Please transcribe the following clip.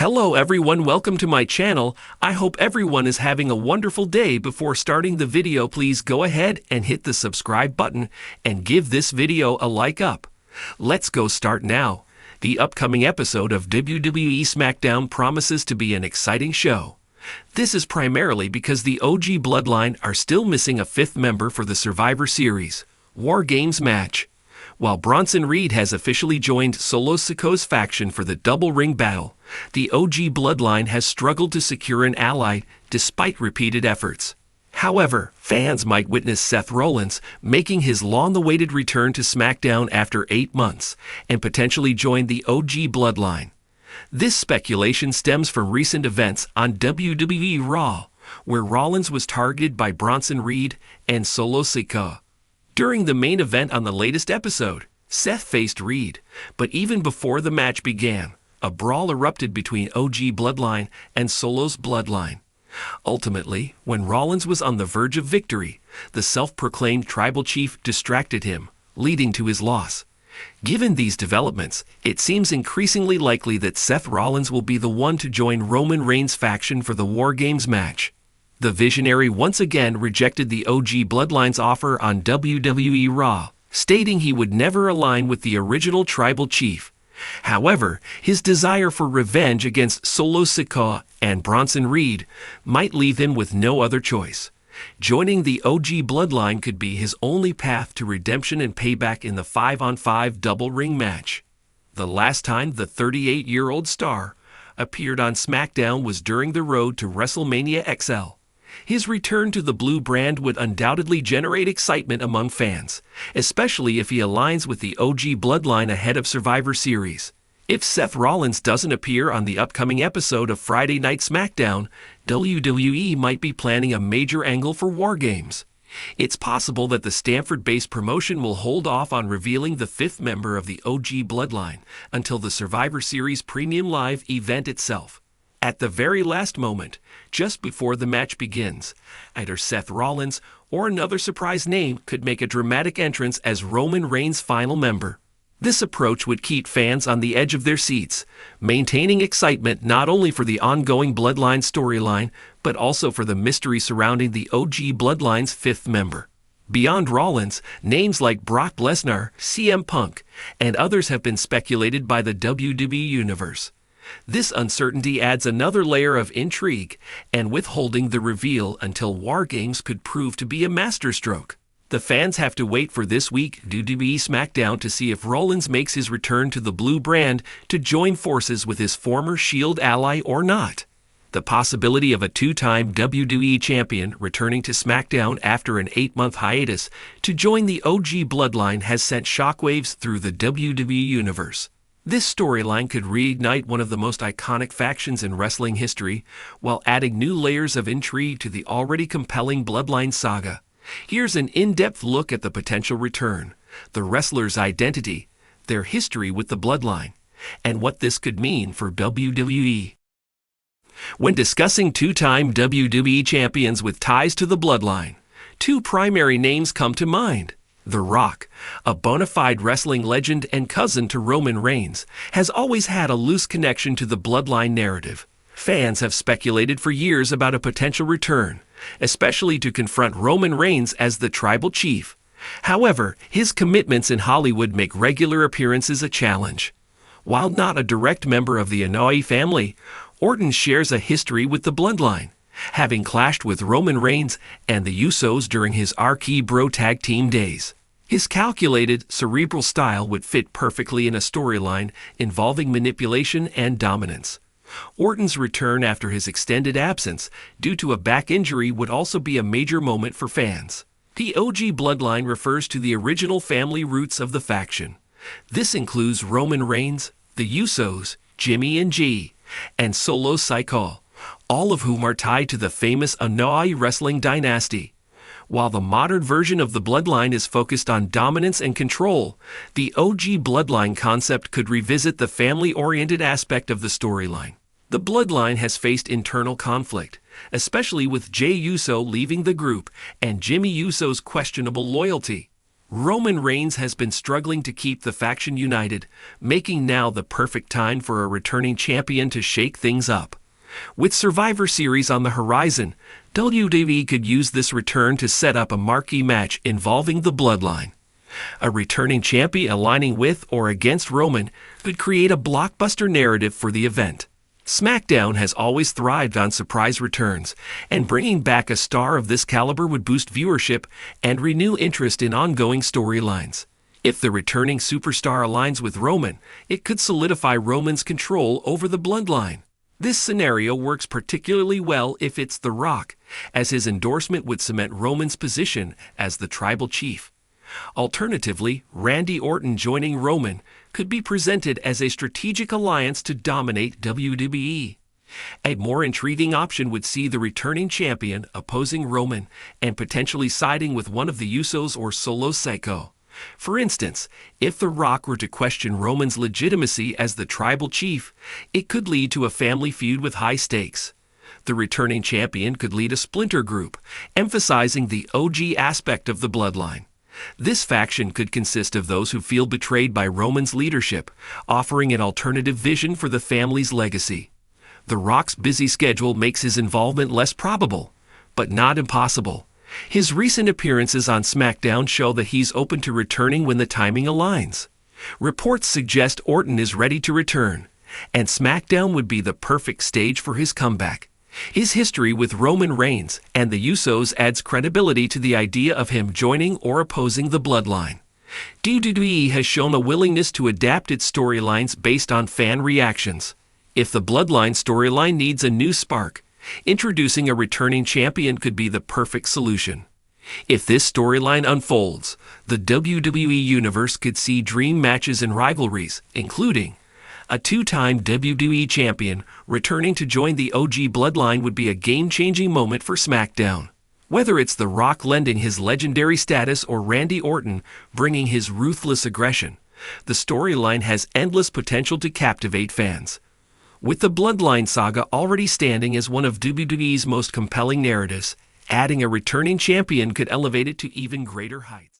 Hello everyone, welcome to my channel. I hope everyone is having a wonderful day. Before starting the video, please go ahead and hit the subscribe button and give this video a like up. Let's go start now. The upcoming episode of WWE Smakdown promises to be an exciting show. This is primarily because the OG Bloodline are still missing a fifth member for the Survivor Series War Games match. While Bronson Reed has officially joined Solo Sikoa's faction for the double ring battle, the OG Bloodline has struggled to secure an ally despite repeated efforts. However, fans might witness Seth Rollins making his long-awaited return to SmackDown after 8 months and potentially join the OG Bloodline. This speculation stems from recent events on WWE Raw, where Rollins was targeted by Bronson Reed and Solo Sikoa. During the main event on the latest episode, Seth faced Reed, but even before the match began, a brawl erupted between OG Bloodline and Solo's Bloodline. Ultimately, when Rollins was on the verge of victory, the self-proclaimed tribal chief distracted him, leading to his loss. Given these developments, it seems increasingly likely that Seth Rollins will be the one to join Roman Reigns' faction for the War Games match. The Visionary once again rejected the OG Bloodline's offer on WWE Raw, stating he would never align with the original tribal chief. However, his desire for revenge against Solo Sikoa and Bronson Reed might leave him with no other choice. Joining the OG Bloodline could be his only path to redemption and payback in the 5-on-5 double ring match. The last time the 38-year-old star appeared on SmackDown was during the road to WrestleMania XL. His return to the blue brand would undoubtedly generate excitement among fans, especially if he aligns with the OG Bloodline ahead of Survivor Series. If Seth Rollins doesn't appear on the upcoming episode of Friday Night SmackDown, WWE might be planning a major angle for War Games. It's possible that the Stamford-based promotion will hold off on revealing the fifth member of the OG Bloodline until the Survivor Series Premium Live event itself. At the very last moment, just before the match begins, either Seth Rollins or another surprise name could make a dramatic entrance as Roman Reigns' final member. This approach would keep fans on the edge of their seats, maintaining excitement not only for the ongoing Bloodline storyline, but also for the mystery surrounding the OG Bloodline's fifth member. Beyond Rollins, names like Brock Lesnar, CM Punk, and others have been speculated by the WWE Universe. This uncertainty adds another layer of intrigue and withholding the reveal until War Games could prove to be a masterstroke. The fans have to wait for this week WWE SmackDown to see if Rollins makes his return to the blue brand to join forces with his former Shield ally or not. The possibility of a two-time WWE champion returning to SmackDown after an 8-month hiatus to join the OG Bloodline has sent shockwaves through the WWE Universe. This storyline could reignite one of the most iconic factions in wrestling history, while adding new layers of intrigue to the already compelling Bloodline saga. Here's an in-depth look at the potential return, the wrestler's identity, their history with the Bloodline, and what this could mean for WWE. When discussing two-time WWE champions with ties to the Bloodline, two primary names come to mind. The Rock, a bona fide wrestling legend and cousin to Roman Reigns, has always had a loose connection to the Bloodline narrative. Fans have speculated for years about a potential return, especially to confront Roman Reigns as the tribal chief. However, his commitments in Hollywood make regular appearances a challenge. While not a direct member of the Anoa'i family, Orton shares a history with the Bloodline, having clashed with Roman Reigns and the Usos during his RK Bro tag team days. His calculated, cerebral style would fit perfectly in a storyline involving manipulation and dominance. Orton's return after his extended absence due to a back injury would also be a major moment for fans. The OG Bloodline refers to the original family roots of the faction. This includes Roman Reigns, the Usos, Jimmy and G, and Solo Sikoa, all of whom are tied to the famous Anoa'i wrestling dynasty. While the modern version of the Bloodline is focused on dominance and control, the OG Bloodline concept could revisit the family-oriented aspect of the storyline. The Bloodline has faced internal conflict, especially with Jey Uso leaving the group and Jimmy Uso's questionable loyalty. Roman Reigns has been struggling to keep the faction united, making now the perfect time for a returning champion to shake things up. With Survivor Series on the horizon, WWE could use this return to set up a marquee match involving the Bloodline. A returning champion aligning with or against Roman could create a blockbuster narrative for the event. Smakdown has always thrived on surprise returns, and bringing back a star of this caliber would boost viewership and renew interest in ongoing storylines. If the returning superstar aligns with Roman, it could solidify Roman's control over the Bloodline. This scenario works particularly well if it's The Rock, as his endorsement would cement Roman's position as the tribal chief. Alternatively, Randy Orton joining Roman could be presented as a strategic alliance to dominate WWE. A more intriguing option would see the returning champion opposing Roman and potentially siding with one of the Usos or Solo Sikoa. For instance, if The Rock were to question Roman's legitimacy as the tribal chief, it could lead to a family feud with high stakes. The returning champion could lead a splinter group, emphasizing the OG aspect of the Bloodline. This faction could consist of those who feel betrayed by Roman's leadership, offering an alternative vision for the family's legacy. The Rock's busy schedule makes his involvement less probable, but not impossible. His recent appearances on SmackDown show that he's open to returning when the timing aligns. Reports suggest Orton is ready to return, and SmackDown would be the perfect stage for his comeback. His history with Roman Reigns and the Usos adds credibility to the idea of him joining or opposing the Bloodline. WWE has shown a willingness to adapt its storylines based on fan reactions. If the Bloodline storyline needs a new spark, introducing a returning champion could be the perfect solution. If this storyline unfolds, the WWE Universe could see dream matches and rivalries, including a two-time WWE champion returning to join the OG Bloodline would be a game-changing moment for SmackDown. Whether it's The Rock lending his legendary status or Randy Orton bringing his ruthless aggression, the storyline has endless potential to captivate fans. With the Bloodline saga already standing as one of WWE's most compelling narratives, adding a returning champion could elevate it to even greater heights.